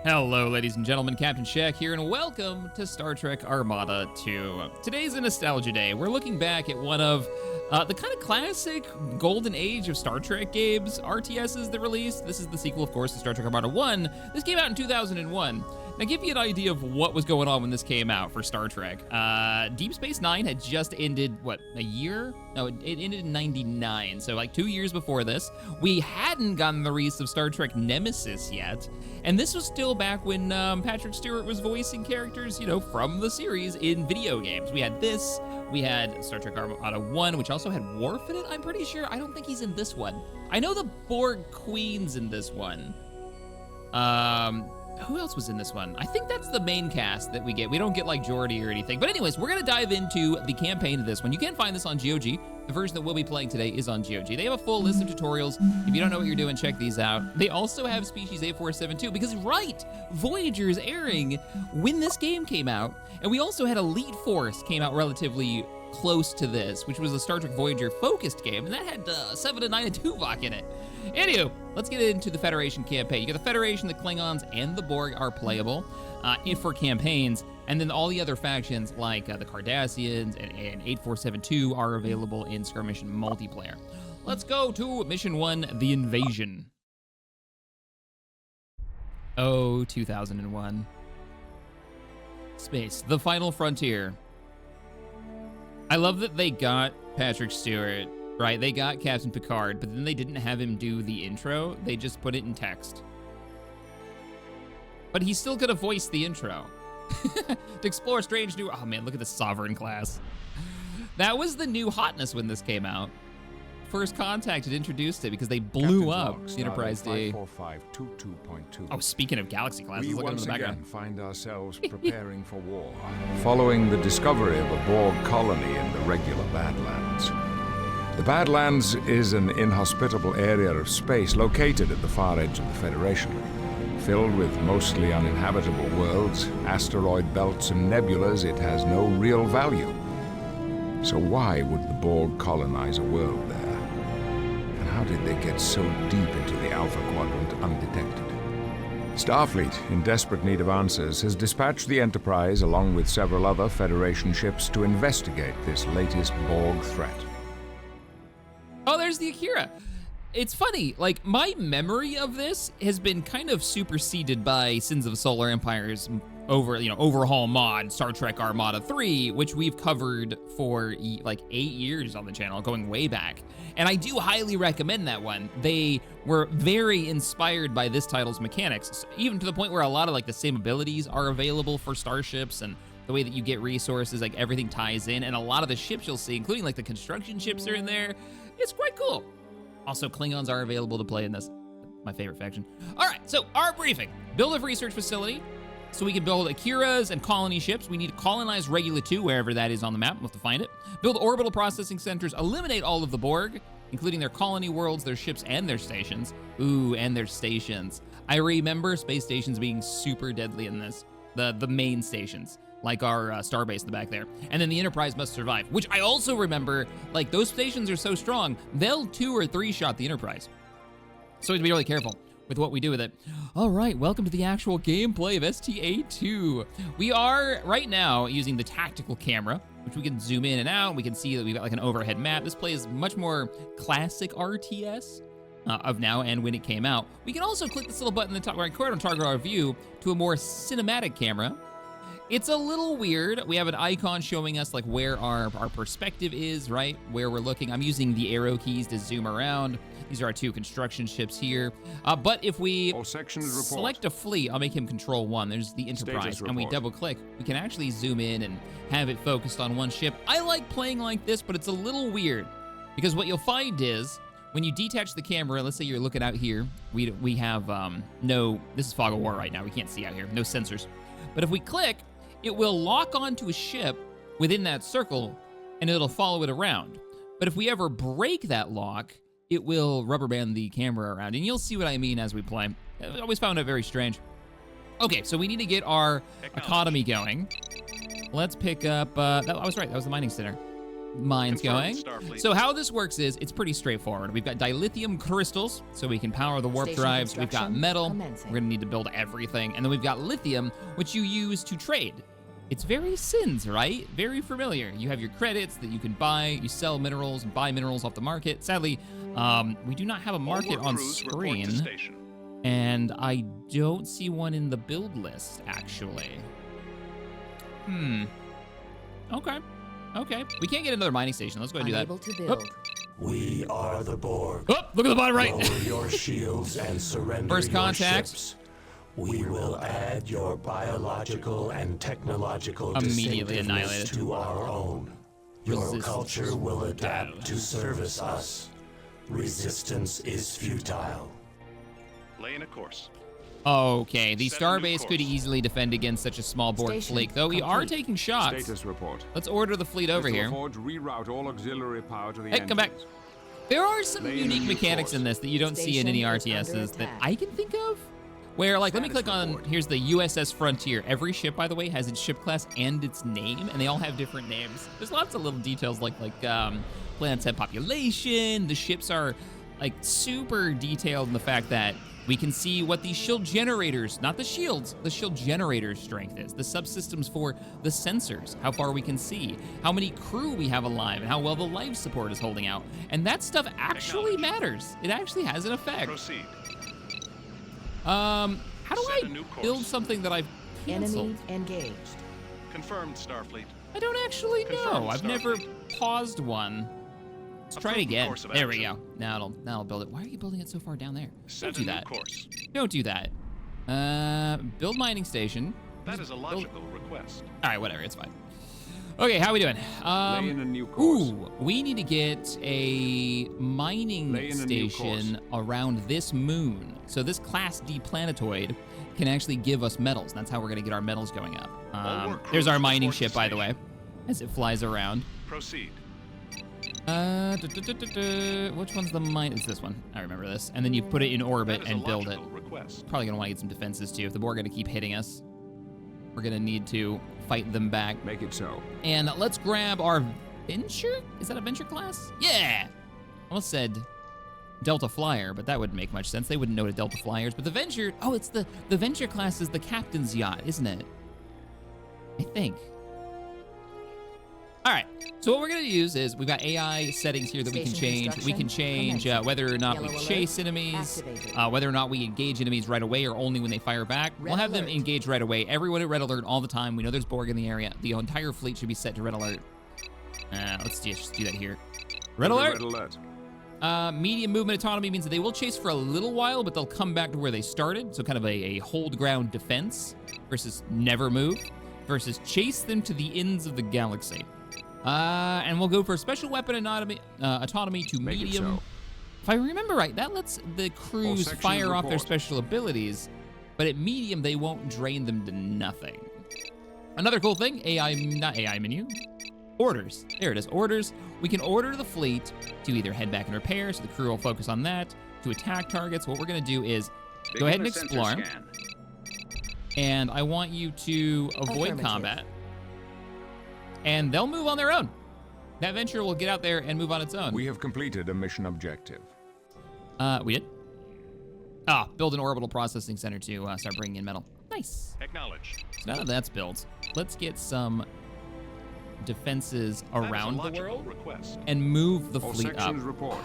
Hello, ladies and gentlemen, Captain Shaq here, and welcome to Star Trek Armada 2. Today's a nostalgia day. We're looking back at one of the kind of classic golden age of Star Trek games, RTSs that released. This is the sequel, of course, to Star Trek Armada 1. This came out in 2001. Now, give you an idea of what was going on when this came out for Star Trek. Deep Space Nine had just ended, what, a year? No, it ended in 99, so like 2 years before this. We hadn't gotten the release of Star Trek Nemesis yet, and this was still back when Patrick Stewart was voicing characters, you know, from the series in video games. We had this, we had Star Trek Armada 1, which also had Worf in it, I'm pretty sure. I don't think he's in this one. I know the Borg Queen's in this one. Who else was in this one? I think that's the main cast that we get. We don't get like Geordi or anything. But anyways, we're gonna dive into the campaign of this one. You can find this on GOG. The version that we'll be playing today is on GOG. They have a full list of tutorials. If you don't know what you're doing, check these out. They also have Species 8472 because, right, Voyager is airing when this game came out. And we also had Elite Force came out relatively close to this, which was a Star Trek Voyager focused game, and that had 7 and 9 and Tuvok in it. Anywho, let's get into the Federation campaign. You got the Federation, the Klingons, and the Borg are playable for campaigns, and then all the other factions like the Cardassians and 8472 are available in skirmish and multiplayer. Let's go to Mission 1, The Invasion. Oh, 2001. Space, the final frontier. I love that they got Patrick Stewart, right? They got Captain Picard, but then they didn't have him do the intro. They just put it in text. But he's still gonna voice the intro. To explore strange new... Oh man, look at the Sovereign class. That was the new hotness when this came out. First Contact had introduced it because they blew up the Enterprise D. 54522.2. Oh, speaking of Galaxy classes, We look at once the background. again find ourselves preparing for war, following the discovery of a Borg colony in the regular Badlands. The Badlands is an inhospitable area of space located at the far edge of the Federation. Filled with mostly uninhabitable worlds, asteroid belts and nebulas, it has no real value. So why would the Borg colonize a world there? And how did they get so deep into the Alpha Quadrant undetected? Starfleet, in desperate need of answers, has dispatched the Enterprise along with several other Federation ships to investigate this latest Borg threat. Oh, there's the Akira. It's funny, like, my memory of this has been kind of superseded by Sins of the Solar Empire's overhaul mod, Star Trek Armada 3, which we've covered for like 8 years on the channel, going way back. And I do highly recommend that one. They were very inspired by this title's mechanics, even to the point where a lot of like the same abilities are available for starships, and the way that you get resources, like everything ties in, and a lot of the ships you'll see, including like the construction ships are in there. It's quite cool. Also, Klingons are available to play in this. My favorite faction. All right, so our briefing. Build a research facility so we can build Akiras and colony ships. We need to colonize Regula 2, wherever that is on the map. We'll have to find it. Build orbital processing centers. Eliminate all of the Borg, including their colony worlds, their ships, and their stations. Ooh, and their stations. I remember space stations being super deadly in this. The main stations, like our starbase in the back there. And then the Enterprise must survive, which I also remember, like, those stations are so strong, they'll 2 or 3 shot the Enterprise. So we have to be really careful with what we do with it. All right, welcome to the actual gameplay of STA2. We are, right now, using the tactical camera, which we can zoom in and out. We can see that we've got like an overhead map. This plays much more classic RTS of now and when it came out. We can also click this little button in the top right corner to target our view to a more cinematic camera. It's a little weird. We have an icon showing us like where our perspective is, right? Where we're looking. I'm using the arrow keys to zoom around. These are our 2 construction ships here. But if we select a fleet, I'll make him control 1. There's the Enterprise, and we double click. We can actually zoom in and have it focused on one ship. I like playing like this, but it's a little weird because what you'll find is when you detach the camera, let's say you're looking out here, we have this is fog of war right now. We can't see out here, no sensors. But if we click, it will lock onto a ship within that circle, and it'll follow it around. But if we ever break that lock, it will rubber band the camera around, and you'll see what I mean as we play. I always found it very strange. Okay, so we need to get our economy going. Let's pick up, I was right, that was the mining center. mines going. Confirmed, Starfleet. So how this works is it's pretty straightforward. We've got dilithium crystals, so we can power the warp Station drives. We've got construction metal. commencing. We're gonna need to build everything. And then we've got lithium, which you use to trade. It's very Sins, right? Very familiar. You have your credits that you can buy. You sell minerals and buy minerals off the market. Sadly, we do not have a market All on crews report to screen. station. And I don't see one in the build list, actually. Okay. Okay. We can't get another mining station. Let's go ahead and Unable do to that. build. We are the Borg. Oh, look at the bottom right. Lower your shields and surrender First your contact. ships. We will add your biological and technological Immediately distinctiveness annihilated. to our own. Your Resistance culture will is adapt futile. to service us. Resistance is futile. Laying a course. Okay, the Set a new starbase could course. easily defend against such a small Borg Station fleet, though we are complete. taking shots. Status report. Let's order the fleet over Mr. here. LaForge, reroute all auxiliary power to the Hey, come back. engines. There are some Lay in unique new mechanics course. in this that you don't see in any Station is under RTSs that attack. I can think of. Where, like, let me Status click on, report. here's the USS Frontier. Every ship, by the way, has its ship class and its name, and they all have different names. There's lots of little details like planet's head population. The ships are, like, super detailed in the fact that we can see what the shield generators, not the shields, the shield generators' strength is, the subsystems for the sensors, how far we can see, how many crew we have alive, and how well the life support is holding out. And that stuff actually matters. It actually has an effect. Proceed. How do Set I a new course. build something that I've canceled? Enemy engaged. Confirmed, Starfleet. I don't actually know. Confirmed, I've never paused one. Let's try it Approved again. course of There we action. go. Now it'll build it. Why are you building it so far down there? Set Don't a do new that. course. Don't do that. Build mining station. That is a logical request. All right, whatever. It's fine. Okay, how we doing? Lay in a new course. Ooh, we need to get a mining Lay in a new station around this moon. So this Class D planetoid can actually give us metals. That's how we're going to get our metals going up. work There's our crews mining report to ship, by the way, station. as it flies around. Proceed. Which one's the mine? It's this one. I remember this. And then you put it in orbit That is a and build it. logical request. Probably going to want to get some defenses, too. If the Borg are going to keep hitting us, we're going to need to fight them back. Make it so. And let's grab our Venture? Is that a Venture class? Yeah! Almost said Delta Flyer, but that wouldn't make much sense. They wouldn't know what a Delta Flyer is. But the Venture, oh, it's the Venture class is the captain's yacht, isn't it? I think. All right, so what we're gonna use is we've got AI settings here that we can Station change. We can construction change commencing. whether or not Yellow we alert chase enemies, activated. whether or not we engage enemies right away or only when they fire back. We'll Red have them alert. engage right away. Everyone at red alert all the time. We know there's Borg in the area. The entire fleet should be set to red alert. Let's just do that here. Red alert. Red alert. Medium movement autonomy means that they will chase for a little while, but they'll come back to where they started. So kind of a hold ground defense versus never move versus chase them to the ends of the galaxy. And we'll go for special weapon autonomy to Make it medium. so. If I remember right, that lets the crews sections fire off their report. special abilities, but at medium, they won't drain them to nothing. Another cool thing, not AI menu, orders. There it is, orders. We can order the fleet to either head back and repair, so the crew will focus on that, to attack targets. What we're gonna do is go ahead and explore, and I want you to avoid Affirmative. combat, and they'll move on their own. That Venture will get out there and move on its own. We have completed a mission objective. We did? Build an orbital processing center to start bringing in metal. Nice. Acknowledged. So now that that's built, let's get some defenses That is a around the logical world request. and move the All fleet up. sections report.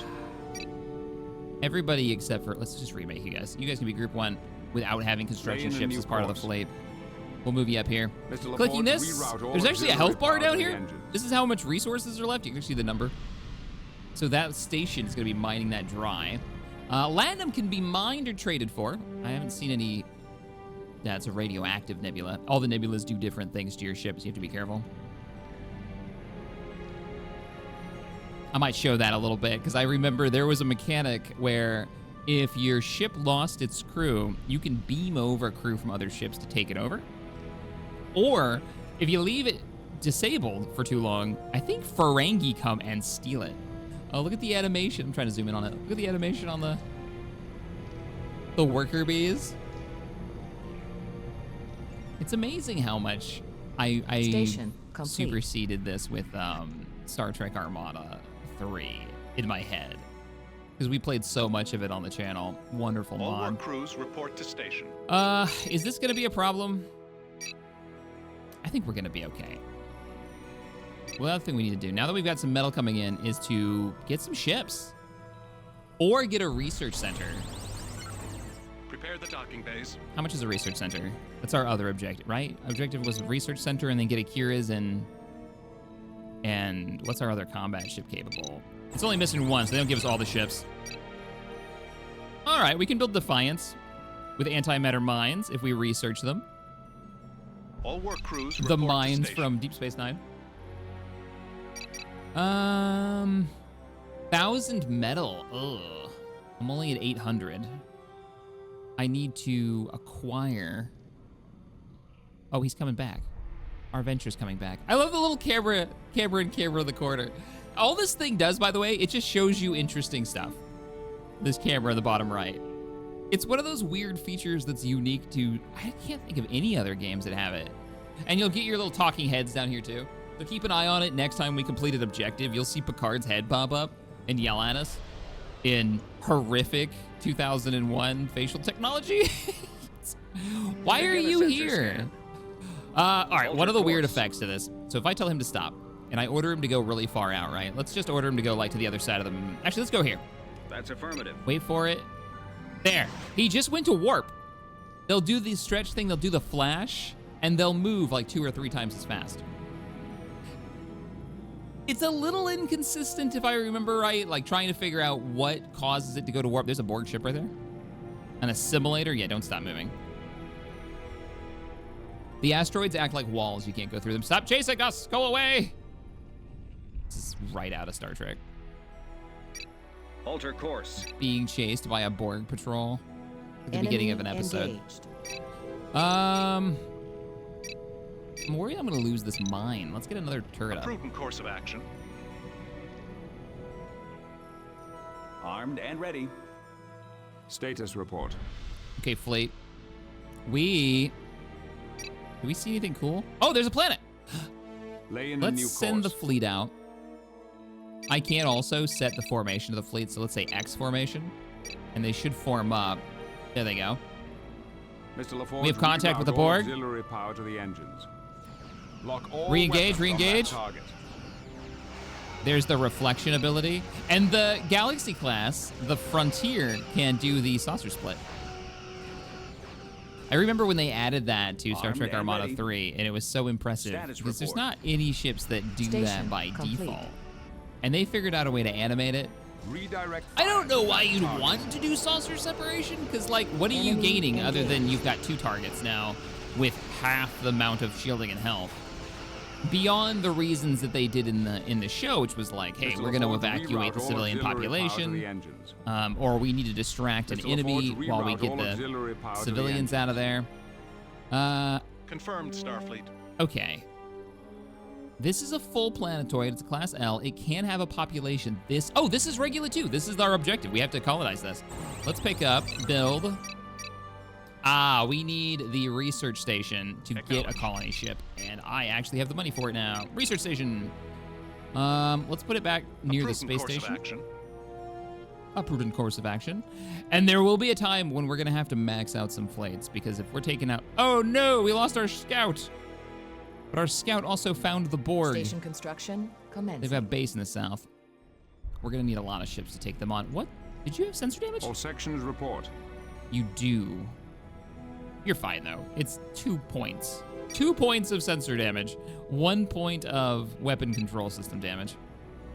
Everybody except for, let's just remake you guys. You guys can be group one without having construction Lay in a ships new as part of the course. fleet. We'll move you up here. Mr. Clicking LaForge, this, reroute all there's actually a auxiliary health bar power down to the here. engines. This is how much resources are left. You can see the number. So that station is going to be mining that dry. Latinum can be mined or traded for. I haven't seen any. That's a radioactive nebula. All the nebulas do different things to your ship, so you have to be careful. I might show that a little bit, because I remember there was a mechanic where if your ship lost its crew, you can beam over crew from other ships to take it over. Or if you leave it disabled for too long, I think Ferengi come and steal it. Oh, look at the animation. I'm trying to zoom in on it. Look at the animation on the worker bees. It's amazing how much I Station complete. superseded this with Star Trek Armada 3 in my head. Because we played so much of it on the channel. Wonderful All mod. work crews report to station. Is this gonna be a problem? I think we're gonna be okay. Well, the other thing we need to do, now that we've got some metal coming in, is to get some ships. Or get a research center. Prepare the docking bays. How much is a research center? That's our other objective, right? Objective was a research center and then get Akira's and what's our other combat ship capable? It's only missing one, so they don't give us all the ships. All right, we can build Defiance with antimatter mines if we research them. All work crews report The to mines station. from Deep Space Nine. 1,000 metal. Ugh. I'm only at 800. I need to acquire. Oh, he's coming back. Our venture's coming back. I love the little camera in the corner. All this thing does, by the way, it just shows you interesting stuff. This camera in the bottom right. It's one of those weird features that's unique to, I can't think of any other games that have it. And you'll get your little talking heads down here too. So keep an eye on it. Next time we complete an objective, you'll see Picard's head pop up and yell at us in horrific 2001 facial technology. Why are you here? All right, one of the weird effects to this. So if I tell him to stop and I order him to go really far out, right? Let's just order him to go like to the other side of the moon. Actually, let's go here. That's affirmative. Wait for it. There. He just went to warp. They'll do the stretch thing, they'll do the flash, and they'll move like 2 or 3 times as fast. It's a little inconsistent if I remember right, like trying to figure out what causes it to go to warp. There's a Borg ship right there. An assimilator? Yeah, don't stop moving. The asteroids act like walls. You can't go through them. Stop chasing us! Go away! This is right out of Star Trek. Alter course. Being chased by a Borg patrol at the beginning of an episode. Engaged. I'm worried I'm gonna lose this mine. Let's get another turret A up. prudent course of action. Armed and ready. Status report. Okay, fleet. Do we see anything cool? Oh, there's a planet. Lay in a new Let's send the course. fleet out. I can also set the formation of the fleet, so let's say X formation, and they should form up. There they go. Mr. LaForge, We have contact with the reroute all Borg. Auxiliary power to the engines. Lock all Re-engage, weapons on that re-engage. target. There's the reflection ability. And the Galaxy class, the Frontier, can do the saucer split. I remember when they added that to Star Armed Trek and Armada ready. 3, and it was so impressive. Status Because there's report. not any ships that do that Station by complete. default. And they figured out a way to animate it. Redirect. I don't know why you'd target. want to do saucer separation, because, like, what are you Enemy gaining other than engaged. you've got 2 targets now with half the amount of shielding and health? Beyond the reasons that they did in the show, which was like, hey, Mr. we're going to LaForge, evacuate the reroute all civilian auxiliary power to the population, engines. or we need to distract an Mr. enemy LaForge, while we reroute get all the auxiliary power to the civilians out of there. Confirmed, Starfleet. Okay. This is a full planetoid. It's a class L. It can have a population. This is regular too. This is our objective. We have to colonize this. Let's pick up, build. We need the research station to get a colony ship, and I actually have the money for it now. Research station. Let's put it back near the Prudent space course of station. action. A prudent course of action. And there will be a time when we're gonna have to max out some flights, because if we're taking out, oh no, we lost our scout. But our scout also found the Borg. Station construction commencing. They've got a base in the south. We're gonna need a lot of ships to take them on. What? Did you have sensor damage? All sections report. You do. You're fine though. It's 2 points. 2 points of sensor damage. 1 point of weapon control system damage.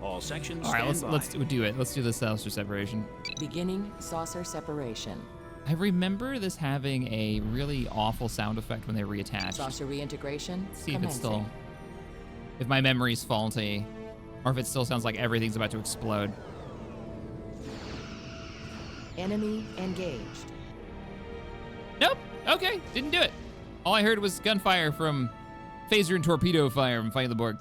All sections All right, stand let's by. do it. Let's do the saucer separation. Beginning saucer separation. I remember this having a really awful sound effect when they reattached. Saucer reintegration See if it's commencing. still, if my memory's faulty, or if it still sounds like everything's about to explode. Enemy engaged. Nope. Okay, didn't do it. All I heard was gunfire from phaser and torpedo fire from fighting the Borg.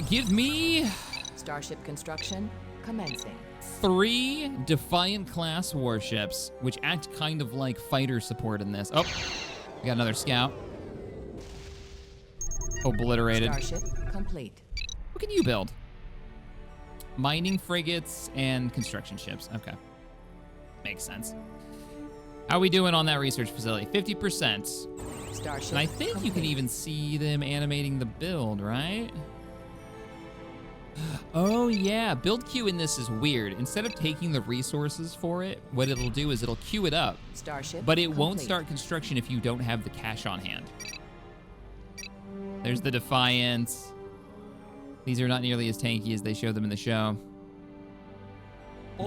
Give me Starship construction commencing. 3 Defiant class warships, which act kind of like fighter support in this. Oh, we got another scout. Obliterated. Starship complete. What can you build? Mining frigates and construction ships. Okay. Makes sense. How are we doing on that research facility? 50%. Starship And I think you can complete. even see them animating the build, right? Oh yeah, build queue in this is weird. Instead of taking the resources for it, what it'll do is it'll queue it up, Starship but it won't complete. start construction if you don't have the cash on hand. There's the Defiance. These are not nearly as tanky as they show them in the show.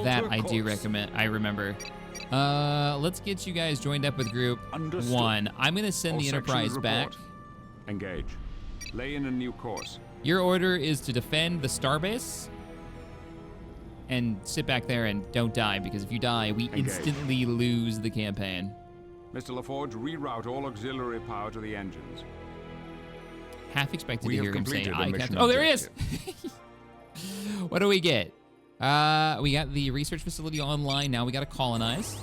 That I do recommend. I remember. Let's get you guys joined up with group Understood. 1. I'm gonna send All the sections Enterprise back. report. Engage. Lay in a new course. Your order is to defend the starbase and sit back there and don't die, because if you die, we Engage. instantly lose the campaign. Mr. LaForge, reroute all auxiliary power to the engines. Half expected We to have hear him say, completed the I mission can't. Oh, there he is. objective. What do we get? We got the research facility online. Now we got to colonize.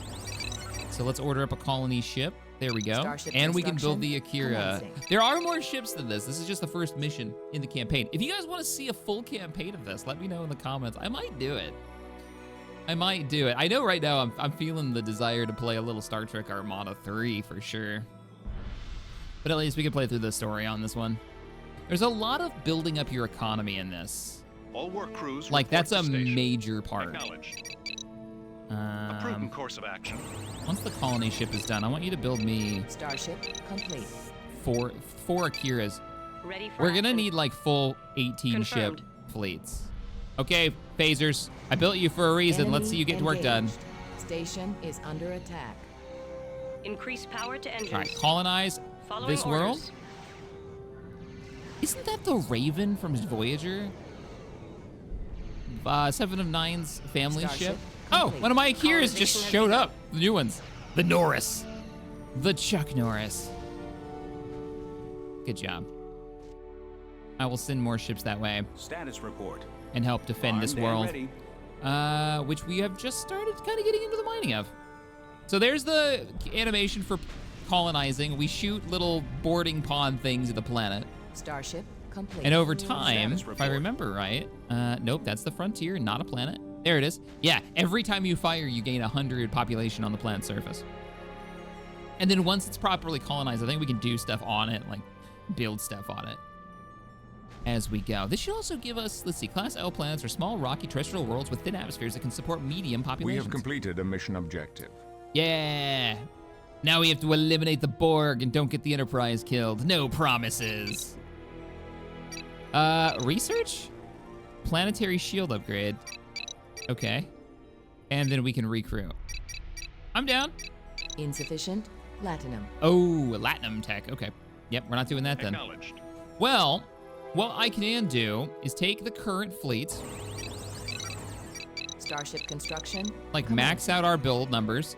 So let's order up a colony ship. There we go. Starship And we can build the construction Akira. commencing. There are more ships than this. This is just the first mission in the campaign. If you guys want to see a full campaign of this, let me know in the comments. I might do it. I might do it. I know right now I'm feeling the desire to play a little Star Trek Armada 3 for sure. But at least we can play through the story on this one. There's a lot of building up your economy in this. All work crews Like, report that's a to station. major part. Acknowledged. A prudent course of action. Once the colony ship is done, I want you to build me Starship complete. four Akiras. Ready for We're gonna action. need like full 18 ship Confirmed. fleets. Okay, phasers, I built you for a reason. Let's see you get the work done. Engaged. Station is under attack. Increase power to engines. All right, colonize Following this world. orders. Isn't that the Raven from Voyager? 7 of 9's family Starship ship? Oh, complete. one of my Akiras Colonization just has showed begun. up. The new ones. The Norris. The Chuck Norris. Good job. I will send more ships that way Status report. and help defend this Armed and world. ready. Which we have just started kind of getting into the mining of. So there's the animation for colonizing. We shoot little boarding pond things at the planet. Starship complete. And over time, Status if I report. remember right, nope, that's the frontier, not a planet. There it is. Yeah, every time you fire, you gain 100 population on the planet's surface. And then once it's properly colonized, I think we can do stuff on it, like build stuff on it as we go. This should also give us, let's see, Class L planets are small, rocky, terrestrial worlds with thin atmospheres that can support medium We populations. have completed a mission objective. Yeah. Now we have to eliminate the Borg and don't get the Enterprise killed. No promises. Research? Planetary shield upgrade. Okay. And then we can recruit. I'm down. Insufficient platinum. Oh, Latinum tech. Okay. Yep, we're not doing that then. Acknowledged. Well, what I can do is take the current fleet, Starship construction. like max out our build numbers.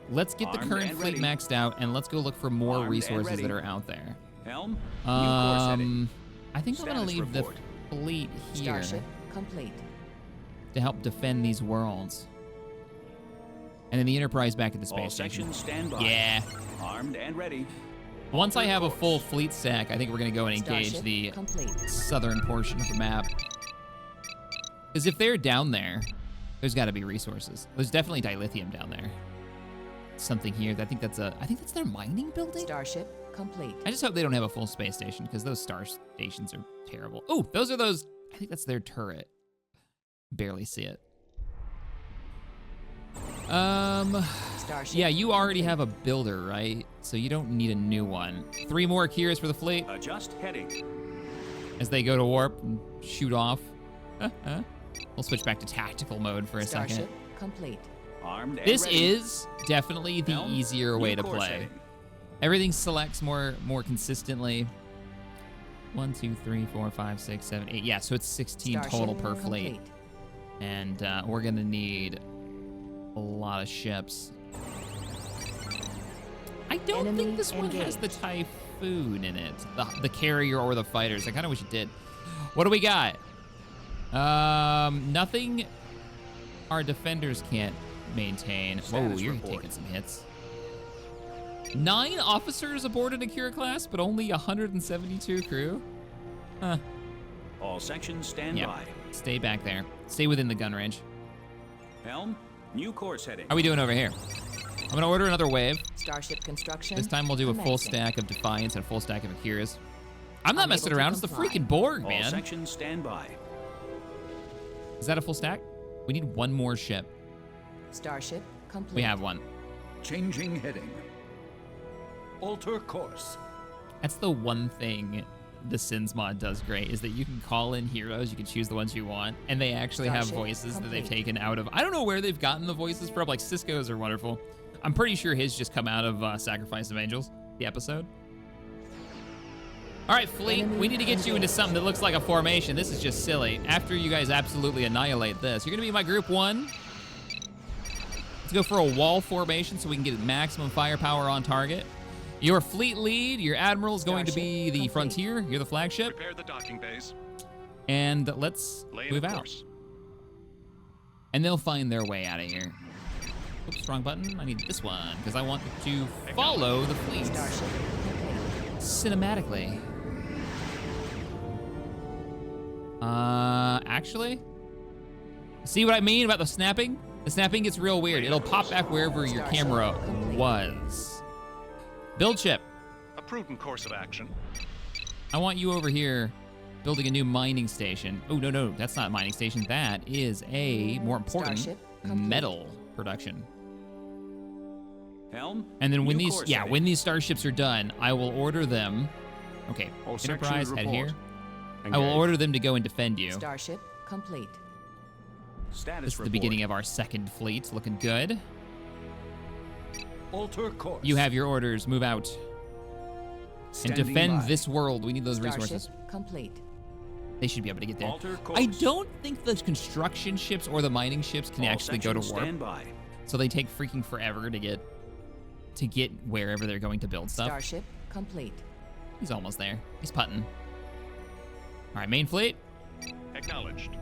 Let's get the Armed current and fleet ready. maxed out, and let's go look for more Armed and resources ready. that are out there. Helm. New course heading. I think I'm gonna Status leave report. the fleet here Starship complete. to help defend these worlds. And then the Enterprise back at the All space station. sections stand by. Yeah. Armed and ready. Once I have a full fleet stack, I think we're gonna go and engage Starship the complete. southern portion of the map. Because if they're down there, there's got to be resources. There's definitely dilithium down there. Something here. I think that's their mining building. Starship complete. I just hope they don't have a full space station because those star stations are terrible. Oh, those are those. I think that's their turret. Barely see it. Starship. Yeah, you already have a builder, right? So you don't need a new one. 3 more Akiras for the fleet Adjust heading. as they go to warp and shoot off. We'll switch back to tactical mode for a Starship second. complete. Armed and This ready. is definitely the Helm. easier way New to course play. heading. Everything selects more consistently. 1, 2, 3, 4, 5, 6, 7, 8. Yeah, so it's 16 Starship total per fleet. complete. And we're gonna need a lot of ships. I don't Enemy think this one has the engaged. Typhoon in it. The carrier or the fighters. I kind of wish it did. What do we got? Nothing our defenders can't maintain. Whoa, Status you're report. taking some hits. 9 officers aboard an Akira class, but only 172 crew? Huh. All All sections stand Yeah. by. Stay back there. Stay within the gun range. Helm, new course heading. How are we doing over here? I'm gonna order another wave. Starship construction. This time we'll do a full commencing. stack of Defiance and a full stack of Akiras. I'm not Unable messing to around. It's the comply. freaking Borg, All man. sections stand by. Is that a full stack? We need one more ship. Starship complete. We have one. Changing heading. Alter course. That's the one thing the Sins mod does great, is that you can call in heroes, you can choose the ones you want, and they actually have Starship voices that they've complete. taken out of. I don't know where they've gotten the voices from, like Cisco's are wonderful. I'm pretty sure his just come out of Sacrifice of Angels, the episode. All right, Fleet, we need to get you into something that looks like a formation. This is just silly. After you guys absolutely annihilate this, you're gonna be my group 1. Let's go for a wall formation so we can get maximum firepower on target. Your fleet lead, your admiral, is going to be the Starship complete. Frontier. You're the flagship. Prepare the docking bays. And let's Lay move the out. course. And they'll find their way out of here. Oops, wrong button. I need this one, because I want to follow the fleet Starship complete. cinematically. Actually, see what I mean about the snapping? The snapping gets real weird. It'll pop back wherever your Starship camera complete. was. Build ship. A prudent course of action. I want you over here building a new mining station. Oh, no, that's not a mining station. That is a, more important, Starship complete. metal production. Helm, And then when new these, course yeah, heading. when these starships are done, I will order them. Okay, All Enterprise, sections head report. here. I will Engage. order them to go and defend you. Starship complete. Status This is the report. beginning of our second fleet. Looking good. Alter course. You have your orders. Move out and Standing defend by. this world. We need those Starship resources. complete. They should be able to get there. Alter course. I don't think the construction ships or the mining ships can All actually go to sections warp. stand by. So they take freaking forever to get wherever they're going to build stuff. Starship complete. He's almost there. He's putting. All right, main fleet. Acknowledged.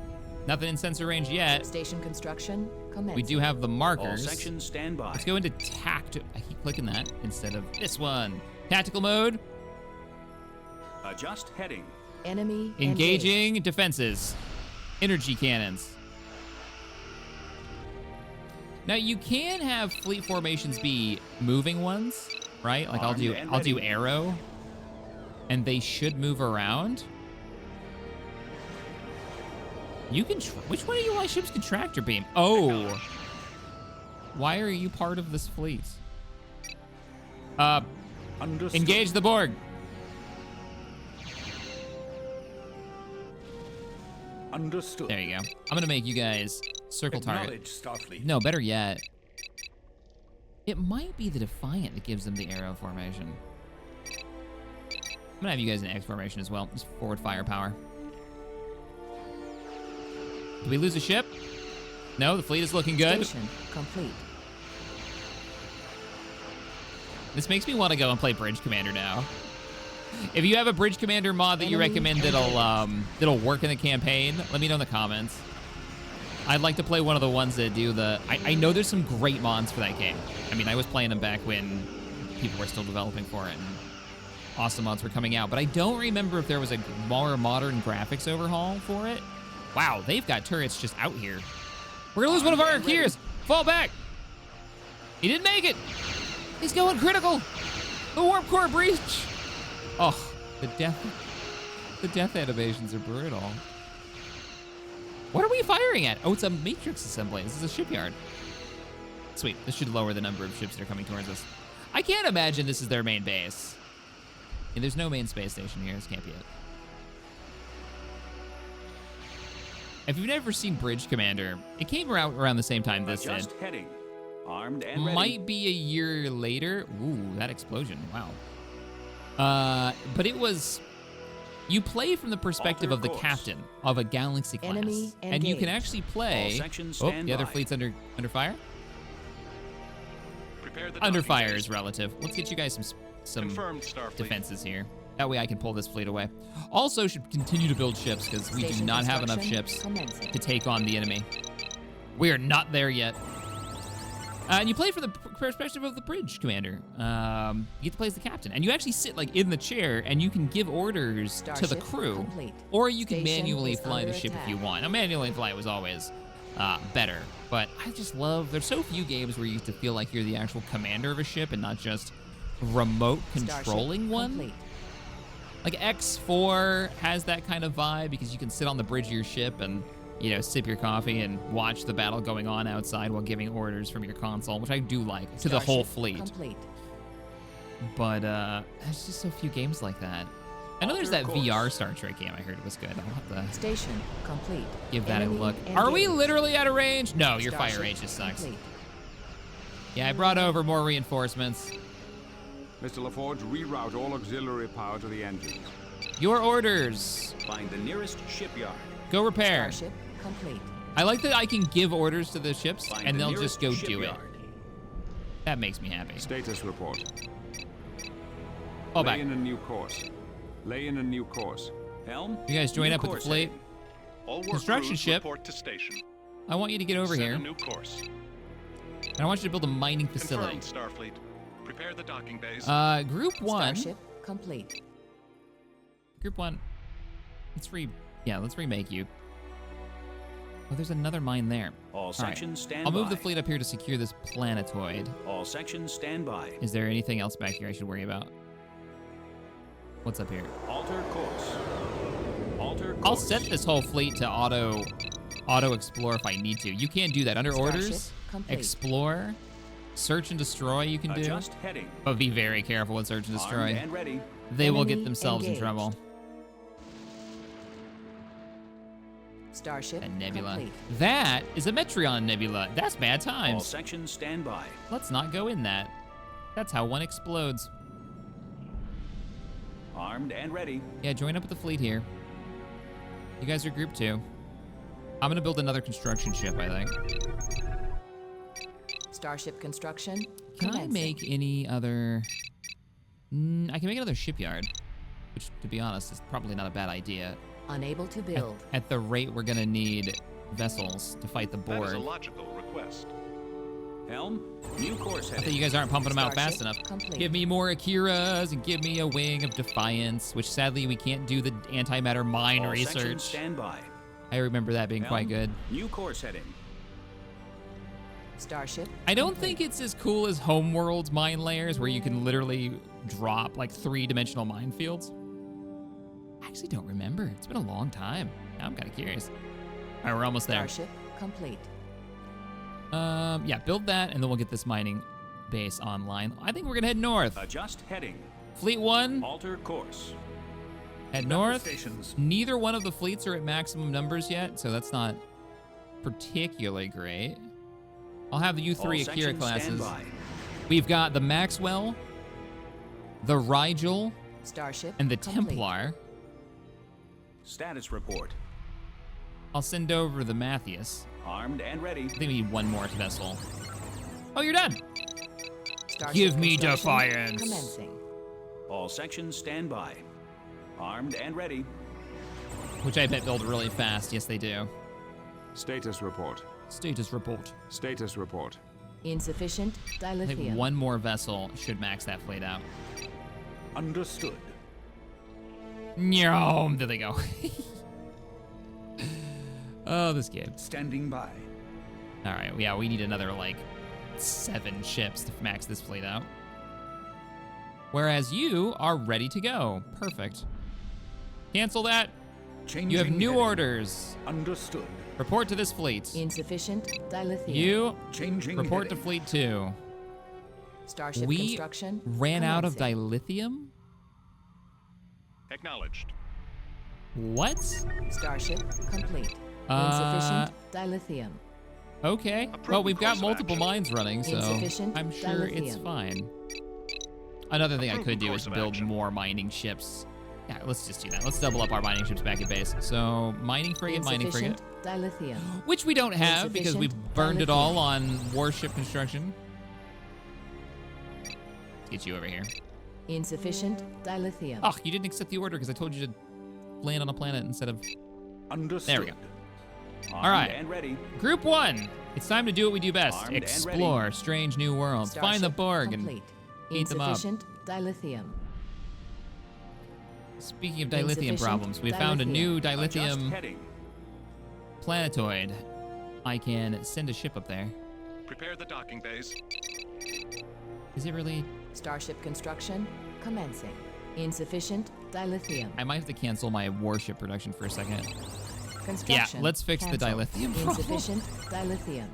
Nothing in sensor range yet. Station construction commencing. We do have the All markers. sections stand by. Let's go into tact. I keep clicking that instead of this one. Tactical mode. Adjust heading. Enemy Engaging defenses. Energy cannons. Now you can have fleet formations be moving ones, right? Like Armed and I'll do ready. arrow, and they should move around. You can. Which one of you ships can tractor beam? Oh, why are you part of this fleet? Understood. Engage the Borg. Understood. There you go. I'm gonna make you guys circle target. Acknowledge, Starfleet. No, better yet. It might be the Defiant that gives them the arrow formation. I'm gonna have you guys in X formation as well. Just forward firepower. Did we lose a ship? No, the fleet is looking good. Station complete. This makes me want to go and play Bridge Commander now. If you have a Bridge Commander mod that you Enemy recommend that'll work in the campaign, let me know in the comments. I'd like to play one of the ones that do the... I know there's some great mods for that game. I mean, I was playing them back when people were still developing for it, and awesome mods were coming out, but I don't remember if there was a more modern graphics overhaul for it. Wow, they've got turrets just out here. We're gonna lose one of our Archeers. Fall back. He didn't make it. He's going critical. The warp core breach. Oh, the death animations are brutal. What are we firing at? Oh, it's a matrix assembly. This is a shipyard. Sweet, this should lower the number of ships that are coming towards us. I can't imagine this is their main base. And there's no main space station here. This can't be it. If you've never seen Bridge Commander, it came around the same time this did. Adjust heading. Armed and ready. Might be a year later. Ooh, that explosion. Wow. But it was... You play from the perspective Alter of the course. captain of a Galaxy class. Enemy And you can engaged. actually play... All sections Oh, stand the other by. fleet's under fire? Prepare the Under docking fire bays. is relative. Let's get you guys some Confirmed, Starfleet. defenses here. That way I can pull this fleet away. Also should continue to build ships because we do Station not have enough construction ships commencing. to take on the enemy. We are not there yet. And you play from the perspective of the bridge commander. You get to play as the captain, and you actually sit like in the chair, and you can give orders to the Starship crew, complete. or you can Station manually is fly the under ship if attack. you want. Now, manually fly was always better, but I just love. There's so few games where you get to feel like you're the actual commander of a ship and not just remote controlling Starship one. complete. Like X4 has that kind of vibe because you can sit on the bridge of your ship and, you know, sip your coffee and watch the battle going on outside while giving orders from your console, which I do like, to the whole Starship fleet. Complete. But there's just so few games like that. I know there's that VR Star Trek game I heard was good. I'll have to Station complete. give that Enemy a look. Are we engaged. literally out of range? No, your fire Starship range just sucks. complete. Yeah, I brought over more reinforcements. Mr. LaForge, reroute all auxiliary power to the engines. Your orders. Find the nearest shipyard. Go repair. Starship complete. I like that I can give orders to the ships Find and the they'll just nearest go do it. shipyard. That makes me happy. Status report. Oh, Lay back. in a new course. Lay in a new course. Helm. You guys join new up with the course fleet. heading. All work Construction crews ship. report to station. I want you to get over Set here, a and new course. I want you to build a mining facility. Confirmed, Starfleet. Prepare the docking bays. Group 1. Starship complete. Group 1. Let's remake you. Oh, there's another mine there. All right. sections stand I'll move by. the fleet up here to secure this planetoid. All sections stand by. Is there anything else back here I should worry about? What's up here? Alter course. Alter course. I'll set this whole fleet to auto explore if I need to. You can't do that. Under Starship orders, complete. explore, search and destroy you can do. Adjust heading. But be very careful with search and destroy. Armed and ready. They will get Enemy themselves in engaged. trouble. Starship A nebula. complete. That is a Metreon nebula. That's bad All times. sections stand by. Let's not go in that. That's how one explodes. Armed and ready. Yeah, join up with the fleet here. You guys are group 2. I'm gonna build another construction ship, I think. Starship construction Can I commencing. make any other... I can make another shipyard, which, to be honest, is probably not a bad idea. Unable to build. At the rate we're gonna need vessels to fight the That is a board. logical request. Helm. New course I think heading. you guys aren't pumping them out fast Starship enough. complete. Give me more Akiras and give me a wing of Defiance, which sadly we can't do the antimatter mine All sections research. stand by. I remember that being quite Helm. good. New course heading. Starship I don't complete. think it's as cool as Homeworld's mine layers where you can literally drop like 3-dimensional minefields. I actually don't remember. It's been a long time. Now I'm kind of curious. All right, we're almost there. Starship complete. Yeah, build that and then we'll get this mining base online. I think we're gonna head north. Adjust heading. Fleet 1, Alter course. head north. Stations. Neither one of the fleets are at maximum numbers yet, so that's not particularly great. I'll have the All U3 Akira sections stand classes. by. We've got the Maxwell, the Rigel, Starship and the complete. Templar. Status report. I'll send over the Matthias. Armed and ready. I think we need one more vessel. Oh, you're done. Starship Give me construction defiance. Commencing. All sections stand by. Armed and ready. Which I bet build really fast. Yes, they do. Status report. Status report. Status report. Insufficient I think dilithium. one more vessel should max that fleet out. Understood. Nyom, there they go. Oh, this game. Standing by. All right, yeah, we need another like 7 ships to max this fleet out. Whereas you are ready to go. Perfect. Cancel that. Changing You have new heading. orders. Understood. Report to this fleet. Insufficient dilithium. You Changing report to heading. fleet 2. Starship We construction ran out of commencing. dilithium? Acknowledged. What? Starship complete. Insufficient dilithium. Okay. Approved Well, we've got course of multiple action. mines running, so Insufficient I'm sure it's dilithium. fine. Another thing I Approved could do course is of build action. more mining ships. Yeah, let's just do that. Let's double up our mining ships back at base. So, mining frigate, Insufficient dilithium. which we don't have because we've Insufficient burned it dilithium. all on warship construction. Let's get you over here. Insufficient dilithium. Oh, you didn't accept the order because I told you to land on a planet instead of... Understood. There we go. Armed All right. and ready. Group 1. It's time to do what we do best. Armed and Explore strange new worlds. Find the Starship Borg complete. and eat them up. Insufficient dilithium. Speaking of dilithium Insufficient problems, we found a new Adjust dilithium heading. planetoid. I can send a ship up there. Prepare the docking bays. Is it really? Starship construction commencing. Insufficient dilithium. I might have to cancel my warship production for a second. Construction let's fix the cancelled. dilithium problem. Insufficient dilithium.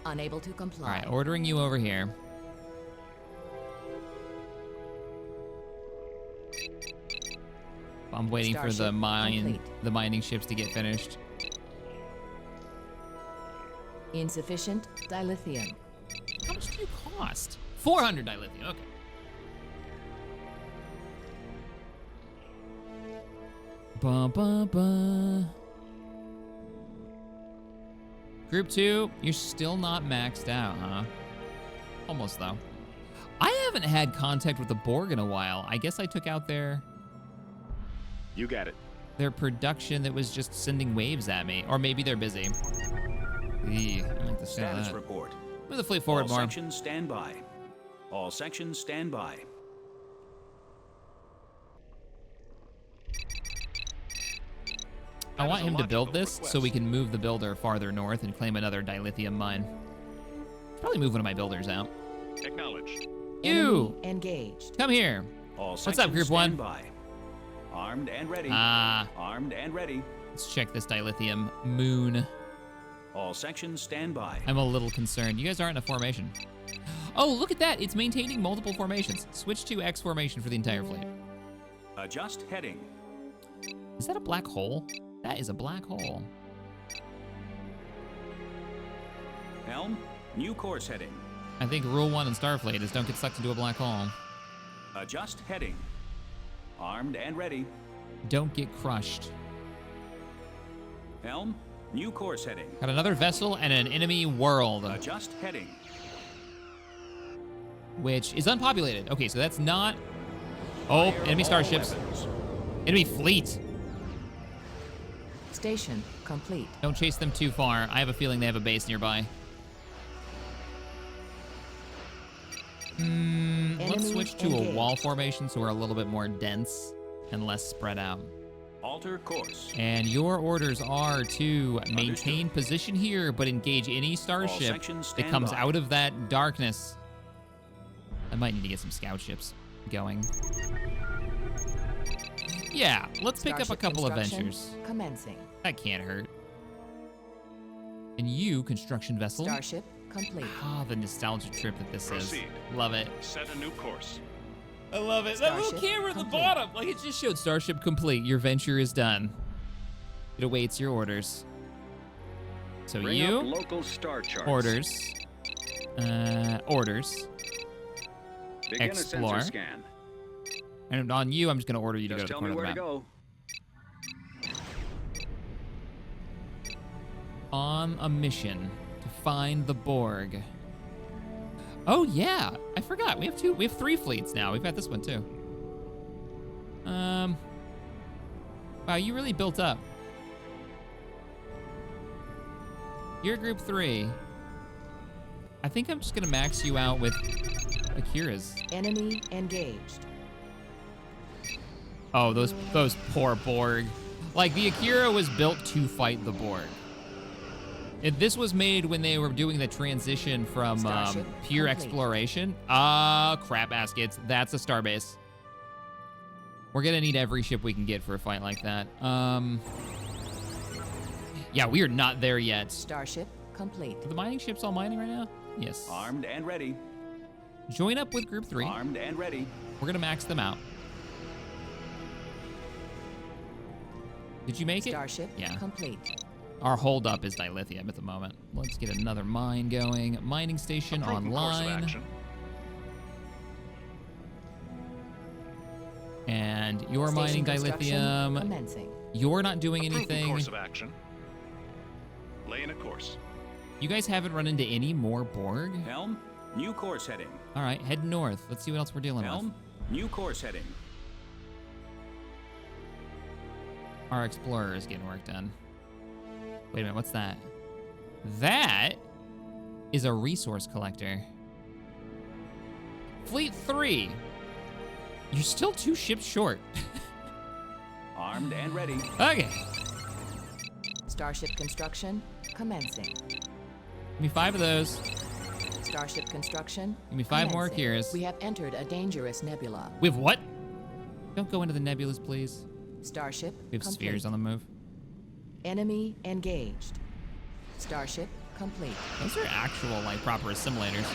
Unable to All comply. right, ordering you over here. I'm waiting for the Starship complete. mining ships to get finished. Insufficient dilithium. How much do you cost? 400 dilithium. Okay. Ba ba ba. Group 2, you're still not maxed out, huh? Almost though. I haven't had contact with the Borg in a while. I guess I took out their You got it. production that was just sending waves at me, or maybe they're busy. Eeh, I don't like the sound of Status that. report. Move the fleet forward All more. sections stand by. All sections stand by. I That want is a him to build logical this so request. we can move the builder farther north and claim another dilithium mine. Probably move one of my builders out. Acknowledged. You! Enemy engaged. Come here. All What's sections up, Group 1? stand by. Armed and ready. Armed and ready. Let's check this dilithium moon. All sections stand by. I'm a little concerned. You guys aren't in a formation. Oh, look at that. It's maintaining multiple formations. Switch to X formation for the entire fleet. Adjust heading. Is that a black hole? That is a black hole. Helm, new course heading. I think rule 1 in Starfleet is don't get sucked into a black hole. Adjust heading. Armed and ready. Don't get crushed. Helm, new course heading. Got another vessel and an enemy world, Adjust heading. which is unpopulated. Okay, so that's not... Oh, enemy starships. Enemy fleet. Station complete. Don't chase them too far. I have a feeling they have a base nearby. Let's Enemy switch to a engaged. wall formation so we're a little bit more dense and less spread out. Alter course. And your orders are to maintain position here, but engage any starship sections that stand comes by. out of that darkness. I might need to get some scout ships going. Yeah, let's pick up a Starship couple of construction ventures. Commencing. That can't hurt. And you, construction vessel. Starship complete. Ah, the nostalgia trip that this Proceed. is. Love it. Set a new course. I love it. That little Starship camera at the complete. bottom. Like, it just showed Starship complete. Your venture is done. It awaits your orders. So Bring you, up local star charts. orders. Orders. Begin explore. a sensor scan. And on you, I'm just going to order you to Just go to the tell corner me of the where to map. go. On a mission to find the Borg. Oh yeah, I forgot. We have 3 fleets now. We've got this one too. Wow, you really built up. You're group 3. I think I'm just gonna max you out with Akira's. Enemy engaged. Oh, those poor Borg. Like, the Akira was built to fight the Borg. This was made when they were doing the transition from Starship pure complete. exploration. Crap baskets. That's a starbase. We're gonna need every ship we can get for a fight like that. Yeah, we are not there yet. Starship complete. Are the mining ships all mining right now? Yes. Armed and ready. Join up with group 3. Armed and ready. We're gonna max them out. Did you make it? Starship Yeah. complete. Our holdup is dilithium at the moment. Let's get another mine going. Mining station Approving course of online. action. And you're mining Station construction dilithium. commencing. You're not doing Approving anything. course of action. Laying a course. You guys haven't run into any more Borg? Helm, new course heading. All right, head north. Let's see what else we're dealing Helm, with. new course heading. Our explorer is getting work done. Wait a minute, what's that? That is a resource collector. Fleet 3. You're still 2 ships short. Armed and ready. Okay. Starship construction commencing. Give me 5 of those. Starship construction. Give me 5 more commencing. Akiras. We have entered a dangerous nebula. We have what? Don't go into the nebulas, please. Starship We have complete. spheres on the move. Enemy engaged. Starship complete. Those are actual, like, proper assimilators.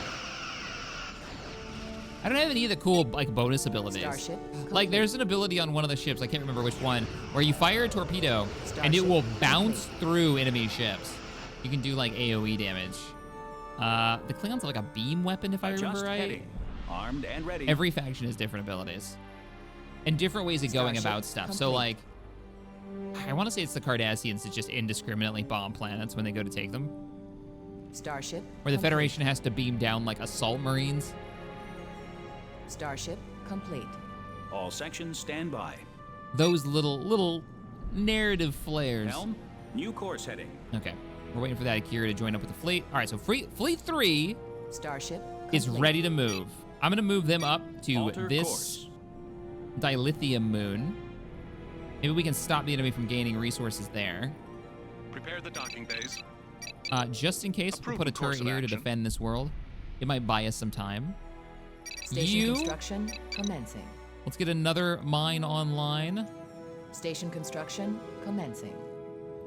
I don't have any of the cool, like, bonus abilities. Starship Like, complete. there's an ability on one of the ships, I can't remember which one, where you fire a torpedo, and it Starship will bounce complete. through enemy ships. You can do, like, AoE damage. The Klingons have, like, a beam weapon, if I remember Just right. heading. Armed and ready. Every faction has different abilities. And different ways of going Starship about stuff. So, complete. like, I want to say it's the Cardassians that just indiscriminately bomb planets when they go to take them. Starship Where the complete. Federation has to beam down, like, assault marines. Starship complete. All sections stand by. Those little narrative flares. Helm, new course heading. Okay, we're waiting for that Akira to join up with the fleet. All right, so Fleet 3 Starship is complete. ready to move. I'm gonna move them up to Alter this course. dilithium moon. Maybe we can stop the enemy from gaining resources there. Prepare the docking bays. Just in case, we'll put a Approved course turret of here to action. defend this world. It might buy us some time. Station You- construction commencing. Let's get another mine online. Station construction commencing.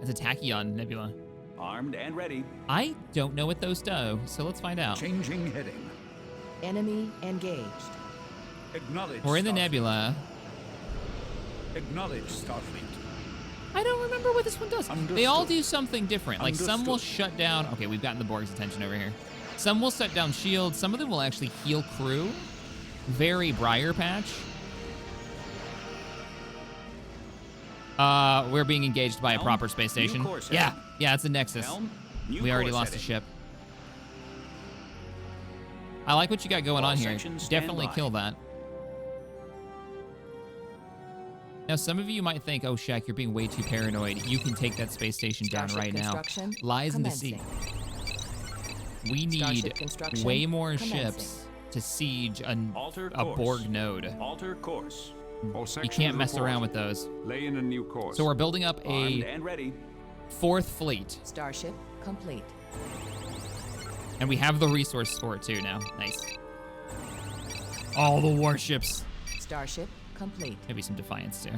It's a Tachyon Nebula. Armed and ready. I don't know what those do, so let's find out. Changing heading. Enemy engaged. Acknowledge. We're in the Starfleet. nebula. Acknowledge Starfleet. I don't remember what this one does. They all do something different. Like some will Understood. shut down. Okay, we've gotten the Borg's attention over here. Some will shut down shields. Some of them will actually heal crew. Very Briar Patch. We're being engaged by a Helm, proper space new station. course Yeah, heading. yeah, it's a Nexus. Helm, new We already course lost a heading. ship. I like what you got going All on here. sections stand Definitely by. kill that. Now, some of you might think, oh, Shaq, you're being way too paranoid. You can take that space station down Starship right now. construction Lies in deceit. commencing. We need Starship construction way more commencing. ships to siege Alter a course. Borg node. Alter course. All You sections can't mess report. around with those. Lay in a new course. So we're building up Armed a and ready. 4th fleet, Starship complete. and we have the resource for it too now. Nice. All the warships. Starship complete. Maybe some Defiance too.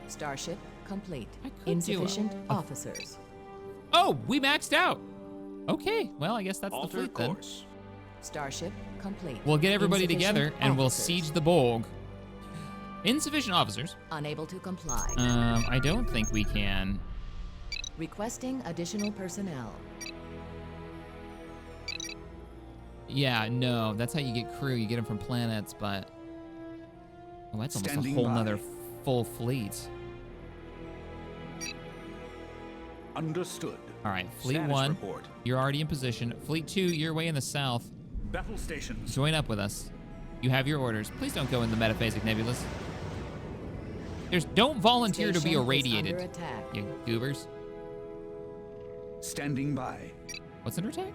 Starship complete. I could do Insufficient a- officers. Oh, we maxed out. Okay, well, I guess that's the Alter fleet then. course. Starship complete. We'll get everybody Insufficient together and we'll officers. siege the Borg. Insufficient officers. Unable to comply. I don't think we can. Requesting additional personnel. Yeah, no, that's how you get crew. You get them from planets, but oh, that's almost Standing a whole by. nother full fleet. Understood. All right, Fleet Status 1, report. you're already in position. Fleet 2, you're way in the south. Battle stations. Join up with us. You have your orders. Please don't go in the metaphasic nebulas. Don't volunteer to be Station is irradiated, under attack. you goobers. Standing by. What's under attack?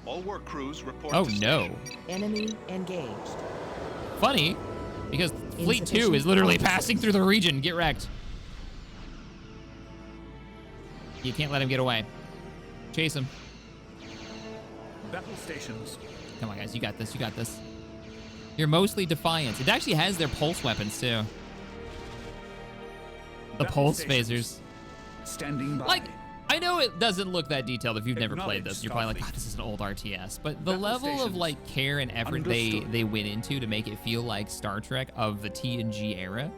All work crews report Oh to no. station. Enemy engaged. Funny, because Fleet 2 is Insufficient literally officers. passing through the region. Get wrecked. You can't let him get away. Chase him. Battle stations. Come on, guys. You got this. You got this. You're mostly Defiance. It actually has their pulse weapons, too. The Battle pulse stations. phasers. Standing by. Like, I know it doesn't look that detailed if you've never played Acknowledge this. You're probably like, Starfleet. God, this is an old RTS. But the Battle level of, stations. like, care and effort Understood. they went into to make it feel like Star Trek of the TNG era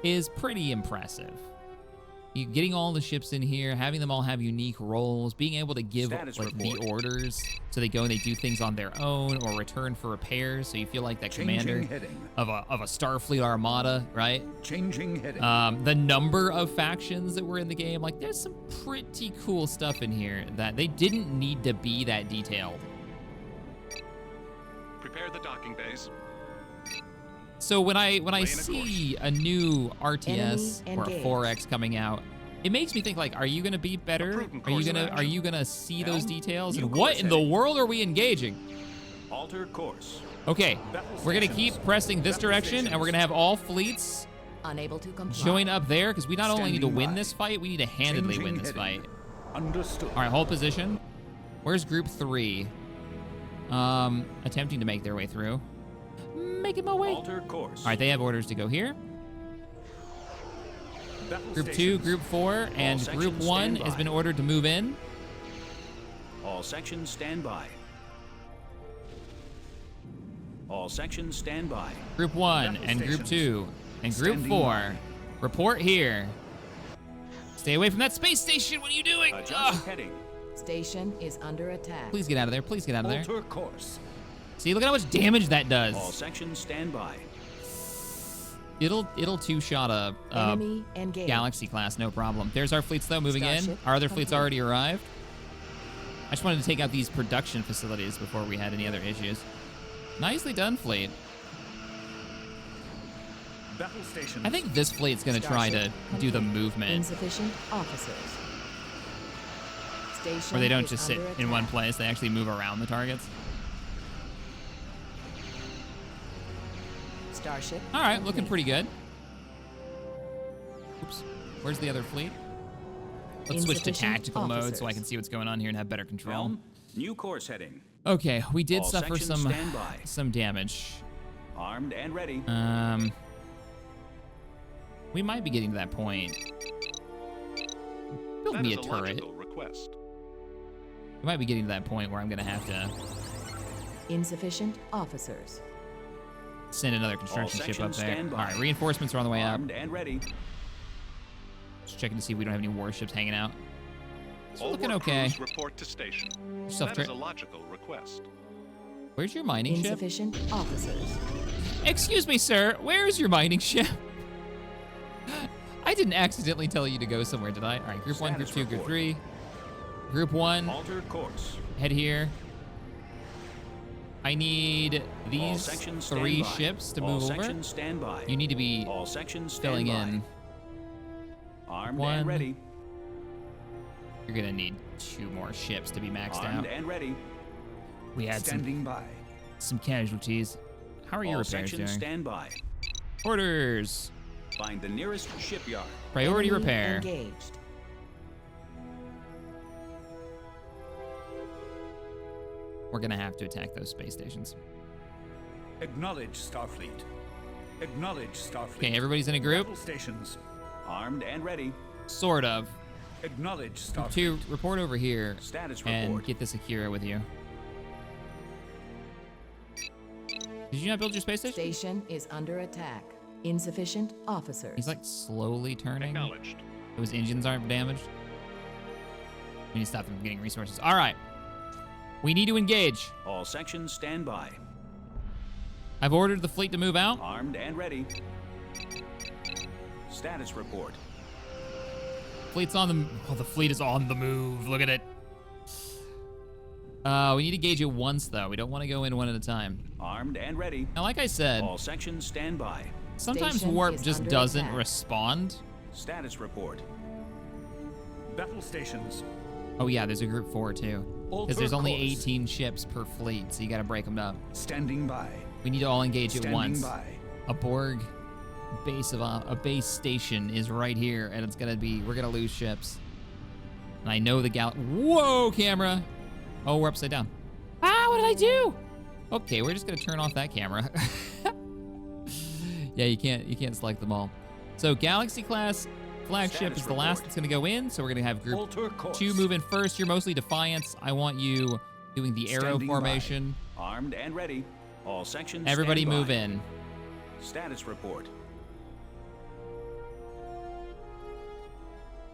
is pretty impressive. You getting all the ships in here, having them all have unique roles, being able to give Status like the report. orders so they go and they do things on their own or return for repairs. So you feel like that Changing commander heading. of a Starfleet Armada, right? Changing heading. The number of factions that were in the game, like there's some pretty cool stuff in here that they didn't need to be that detailed. Prepare the docking bays. So when I Laying a see a new RTS Enemy or a engaged. 4X coming out, it makes me think like, are you gonna be better? prudent Are you course of gonna action. see those Helm, details? new And what course in the heading. world are we engaging? Alter course. Okay, Battle we're gonna stations. keep pressing this Battle direction, and we're stations. gonna have all fleets Unable to comply. join up there because we not only need to Standing win by. this fight, we need to handedly win Changing this heading. fight. Understood. All right, hold position. Where's Group 3? Attempting to make their way through. Making my way. All Alter course. right, they have orders to go here. Battle Group 2, stations. Group 4, and Group sections 1 stand has by. been ordered to move in. All sections stand by. All sections stand by. Group 1 Battle and Group stations. 2 and Group Standing 4. by. Report here. Stay away from that space station. What are you doing? Adjust Ugh. heading. Station is under attack. Please get out of there. Please get out of there. Alter course. See, look at how much damage that does. All sections stand by. It'll two-shot a Enemy engaged. Galaxy class, no problem. There's our fleets, though, moving in. Starship Our other fleets complete. already arrived. I just wanted to take out these production facilities before we had any other issues. Nicely done, fleet. Battle stations. I think this fleet's going to try to Starship do the complete. movement Insufficient officers. Station where they don't is just sit under in one attack. place. They actually move around the targets. Starship. All right, looking complete. pretty good. Oops. Where's the other fleet? Let's switch to Insufficient tactical mode so I officers. can see what's going on here and have better control. Helm, new course heading. Okay, we did All suffer sections stand by. some damage. Armed and ready. We might be getting to that point. Build That me is a a turret. logical request. We might be getting to that point where I'm gonna have to Insufficient officers. send another construction ship up sections there. stand All by. right, reinforcements are on the way up. Armed and ready. Just checking to see if we don't have any warships hanging out. It's All looking work okay. crews report to station. Stuff That is a logical request. Where's your mining ship? Insufficient officers. Excuse me, sir. Where is your mining ship? I didn't accidentally tell you to go somewhere, did I? All right, Group 1, Group Status 2, Group report. 3. Group 1, Alter course. head here. I need All these sections stand 3 by. ships to All move over. sections stand by. You need to be All sections stand filling by. in. Armed One. and ready. You're gonna need 2 more ships to be maxed Armed out. and ready. We had Standing by. some casualties. How are your All repairs sections doing? stand by. Orders. Find the nearest shipyard. Priority Enemy repair. Engaged. We're gonna have to attack those space stations. Acknowledge Starfleet. Acknowledge Starfleet. Okay, everybody's in a group? Battle stations. Armed and ready. Sort of. Acknowledge Group Starfleet. 2, report over here Status and report. get this Akira with you. Did you not build your space station? Station is under attack. Insufficient officers. He's like slowly turning. Acknowledged. Those engines aren't damaged. We need to stop them from getting resources. All right. We need to engage. All sections stand by. I've ordered the fleet to move out. Armed and ready. Status report. Fleet's on the... Oh, the fleet is on the move. Look at it. We need to gauge it once, though. We don't want to go in one at a time. Armed and ready. Now, like I said, All sections stand by. sometimes Station warp is just under doesn't attack. respond. Status report. Battle stations. Oh, yeah, there's a group 4, too. Because there's only Alter course. 18 ships per fleet, so you got to break them up. Standing by. We need to all engage at Standing once. by. A Borg base of a base station is right here, and it's gonna be, we're gonna lose ships. And I know the whoa, camera. Oh, we're upside down. Ah, what did I do? Okay, we're just gonna turn off that camera. Yeah, you can't select them all. So Galaxy class flagship Status is the last report. that's gonna go in. So we're gonna have group Alter course. 2 move in first. You're mostly Defiance. I want you doing the arrow Standing by. formation. Armed and ready. All sections Everybody stand by. move in. Status report.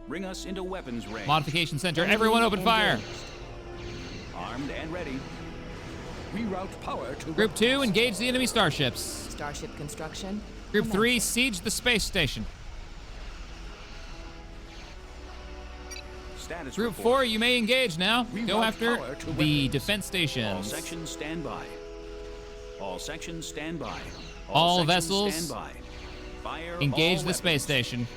Bring us into weapons range. Modification center. Enemy Everyone open fire. engaged. Armed and ready. Reroute power to Group 2, engage the enemy starships. Starship construction. Group 3, commencing. siege the space station. Status Group report. 4, you may engage now. Go Reroute after power to the weapons. defense All stations. sections stand by. All sections stand by. All sections vessels stand by. Fire engage all the space weapons. station.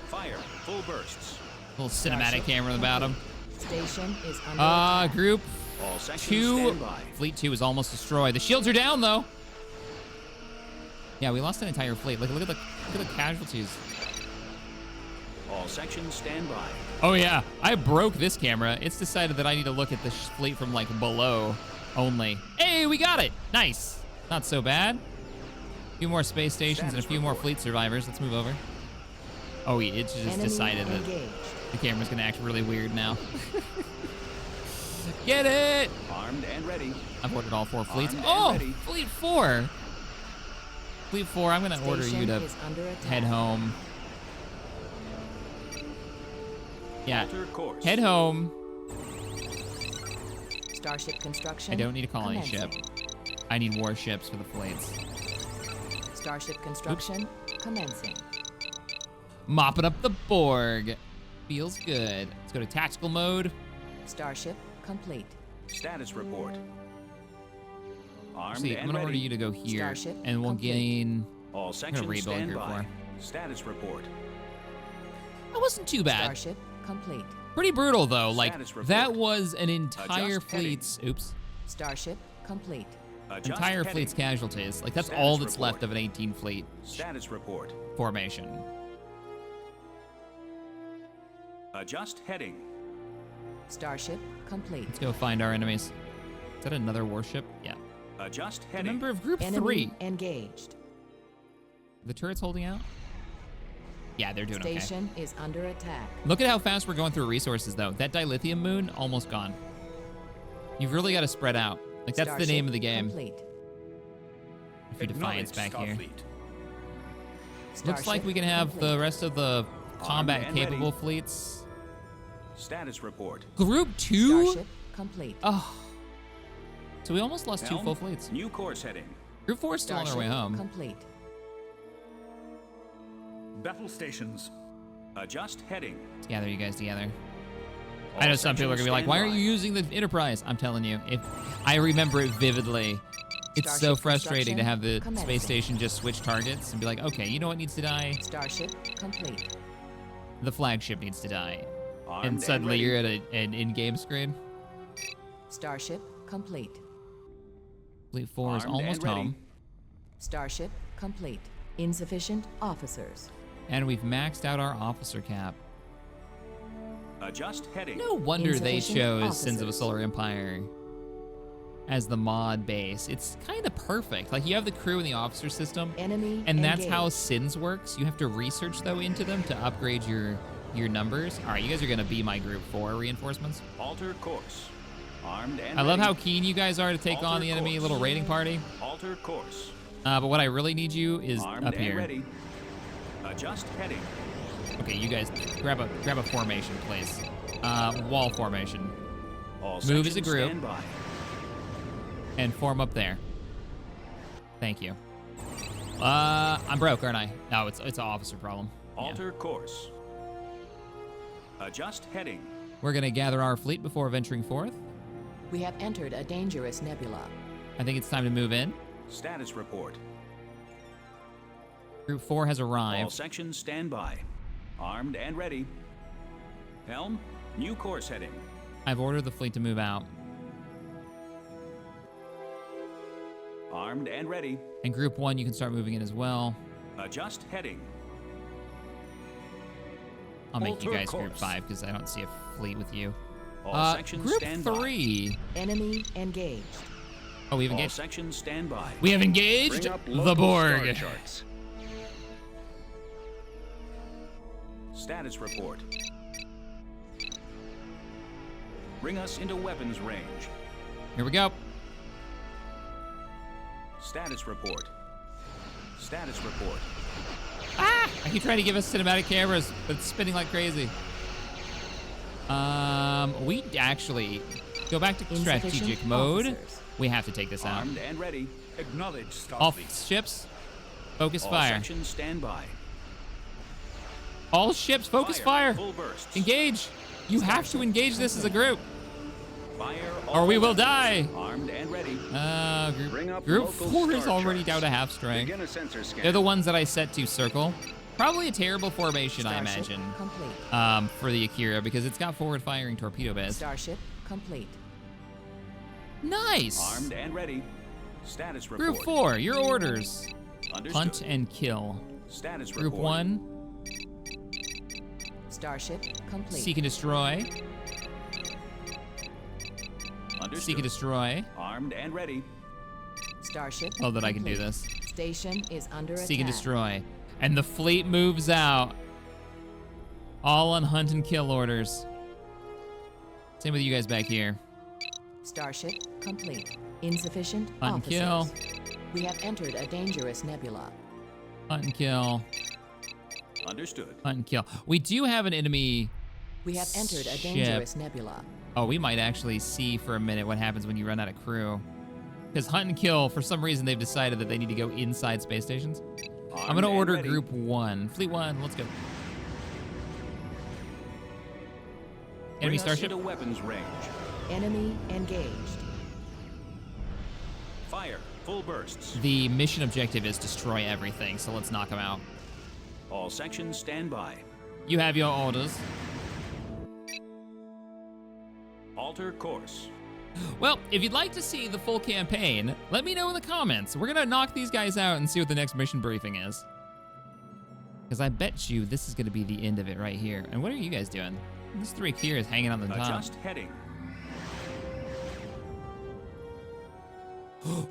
Fire full bursts. Little cinematic camera on the bottom. Station is under attack. Group All sections 2. stand by. Fleet 2 is almost destroyed. The shields are down, though. Yeah, we lost an entire fleet. Look at the casualties. All sections stand by. Oh, yeah. I broke this camera. It's decided that I need to look at the fleet from, like, below only. Hey, we got it. Nice. Not so bad. A few more space stations and a few more fleet survivors. Let's move over. Oh, it just Enemy decided that engaged. the camera's going to act really weird now. Get it! Armed and ready. I've ordered all 4 fleets. Armed and Oh, ready. Fleet 4. Fleet 4, I'm going to order you Station to is under attack. head home. Yeah, Alter course. head home. Starship construction. I don't need a colony commencing. ship. I need warships for the fleets. Starship construction commencing. Mopping up the Borg. Feels good. Let's go to tactical mode. Starship complete. Status report. Armed Actually, I'm and going to order ready. you to go here. Starship And we'll complete. gain... All sections rebuild stand Group by. 4. Status report. That wasn't too bad. Starship complete. Pretty brutal, though. Like, Status report. that was an entire Adjust heading. fleet's... Oops. Starship complete. Adjust Entire heading. fleet's casualties. Like, that's Status all that's report. left of an 18 fleet Status report. formation. Adjust heading. Starship complete. Let's go find our enemies. Is that another warship? Yeah. Adjust The heading. member of Group Enemy 3. engaged. The turret's holding out? Yeah, they're doing okay. Station is under attack. Look at how fast we're going through resources, though. That dilithium moon, almost gone. You've really got to spread out. Like, that's the Starship name of the game. Complete. A few Defiance Acknowledge back here. Starfleet. Looks like we can have complete. the rest of the combat-capable ready. fleets. Status report. Group 2? Starship complete. Oh. So we almost lost 2 Helm, full fleets. New course heading. Group 4 is still on their way Starship home. complete. Battle stations. Adjust heading. Let's gather you guys together. All I know some people are sections going to be like, stand why aren't by. you using the Enterprise? I'm telling you, if I remember it vividly. It's so Starship frustrating to have the construction space commencing. station just switch targets and be like, okay, you know what needs to die? Starship complete. The flagship needs to die. Armed And suddenly ready. you're at an in-game screen. Starship complete. Fleet 4 is Armed and almost ready. home. Starship complete. Insufficient officers. And we've maxed out our officer cap. Adjust heading. No wonder they Insufficient chose Sins of a officers. Solar Empire as the mod base. It's kind of perfect. Like, you have the crew and the officer system. Enemy And that's engaged. how Sins works. You have to research, though, into them to upgrade your numbers. All right, you guys are going to be my Group 4 reinforcements. Alter course. Armed and I love ready. how keen you guys are to take on the enemy course. little raiding party. Alter course. But what I really need you is Armed up and here. ready. Adjust heading. Okay, you guys grab a formation, please. Wall formation. All Move as a sections group. stand by. And form up there. Thank you. I'm broke, aren't I? No, it's an officer problem. Yeah. Alter course. Adjust heading. We're gonna gather our fleet before venturing forth. We have entered a dangerous nebula. I think it's time to move in. Status report. Group 4 has All arrived. sections stand by. Armed and ready. Helm, new course heading. I've ordered the fleet to move out. Armed and ready. And Group 1, you can start moving in as well. Adjust heading. I'll make you Alter guys Group course. 5 because I don't see a fleet with you. All sections Group stand 3. Enemy engaged. Oh, we've by. All engaged. sections stand by. We have engaged Bring up the local Borg. star charts. Status report. Bring us into weapons range. Here we go. Status report. Status report. Ah! I keep trying to give us cinematic cameras, but it's spinning like crazy. We actually go back to strategic Insufficient mode. officers. We have to take this out. Armed and ready. Acknowledge Starfleet. All ships, focus All fire. sections stand by. All ships, focus fire. Full bursts. Engage. You have to engage this as a group. Fire all Or we will weapons. die. Armed and ready. Bring up Group local 4 is star already charts. down to half strength. Begin a sensor scan. They're the ones that I set to circle. Probably a terrible formation, I Starship imagine, complete. for the Akira, because it's got forward-firing torpedo beds. Starship complete. Nice. Armed and ready. Status report. Group 4, your orders. Understood. Hunt and kill. Status Group report. 1, Starship complete. seek and destroy. Understood. Seek and destroy. Armed and ready. Starship Oh, that I can do complete. this. Station is under attack. Seek and destroy. And the fleet moves out. All on hunt and kill orders. Same with you guys back here. Starship complete. Insufficient Hunt and officers. kill. We have entered a dangerous nebula. Hunt and kill. Understood. Hunt and kill. We do have an enemy. We have entered a Ship. dangerous nebula. Oh, we might actually see for a minute what happens when you run out of crew. Because hunt and kill, for some reason, they've decided that they need to go inside space stations. I'm Armed gonna and order ready. group 1. Fleet 1, let's go. Enemy Bring us starship. into weapons range. Enemy engaged. Fire. Full bursts. The mission objective is destroy everything, so let's knock them out. All sections stand by. You have your orders. Alter course. Well, if you'd like to see the full campaign, let me know in the comments. We're gonna knock these guys out and see what the next mission briefing is. Because I bet you this is gonna be the end of it right here. And what are you guys doing? This 3 here is hanging on the top. Adjust heading.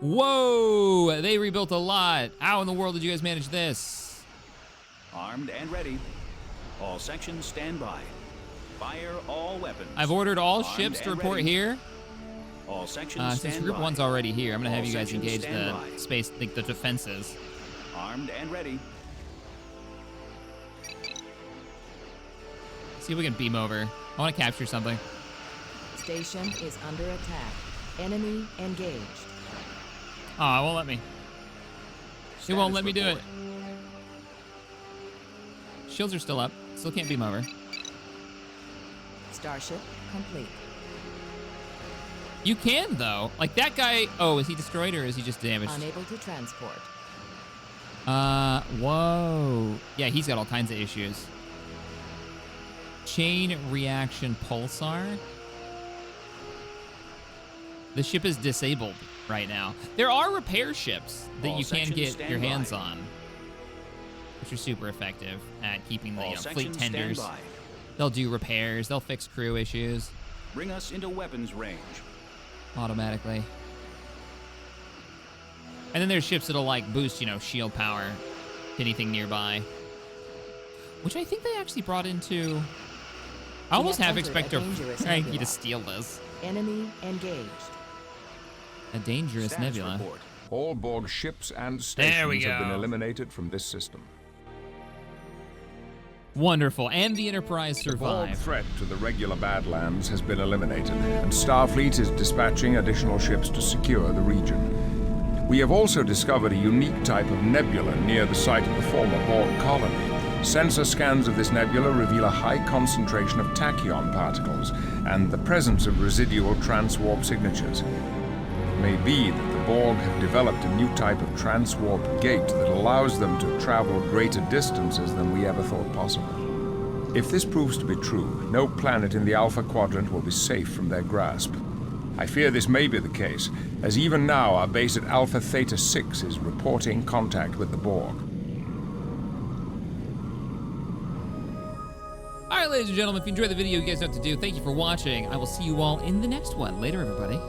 Whoa! They rebuilt a lot. How in the world did you guys manage this? Armed and ready. All sections stand by. Fire all weapons. I've ordered all Armed ships to and report ready. here. All sections Since stand group by. 1's already here, I'm gonna have All you guys sections engage stand the by. space, the defenses. Armed and ready. See if we can beam over. I want to capture something. Station is under attack. Enemy engaged. Oh, it won't let me. It won't Status let me do it. report. Shields are still up. Still can't beam over. Starship complete. You can, though. Like, that guy... Oh, is he destroyed or is he just damaged? Unable to transport. Whoa. Yeah, he's got all kinds of issues. Chain reaction pulsar. The ship is disabled right now. There are repair ships that All you can sections get stand your by. hands on, which are super effective at keeping the All fleet sections stand tenders. by. They'll do repairs. They'll fix crew issues Bring us into weapons range. automatically. And then there's ships that'll like boost, shield power to anything nearby, which I think they actually brought into. I almost have half entered expect a a dangerous Frankie nebula. to steal this. Enemy engaged. A dangerous Status nebula. report. All Borg ships and There we stations have been go. eliminated from this system. Wonderful. And the Enterprise The Borg survived. threat to the regular Badlands has been eliminated, and Starfleet is dispatching additional ships to secure the region. We have also discovered a unique type of nebula near the site of the former Borg colony. Sensor scans of this nebula reveal a high concentration of tachyon particles and the presence of residual transwarp signatures. It may be that the Borg have developed a new type of transwarp gate that allows them to travel greater distances than we ever thought possible. If this proves to be true, no planet in the Alpha Quadrant will be safe from their grasp. I fear this may be the case, as even now our base at Alpha Theta 6 is reporting contact with the Borg. All right, ladies and gentlemen, if you enjoyed the video, you guys know what to do. Thank you for watching. I will see you all in the next one. Later, everybody.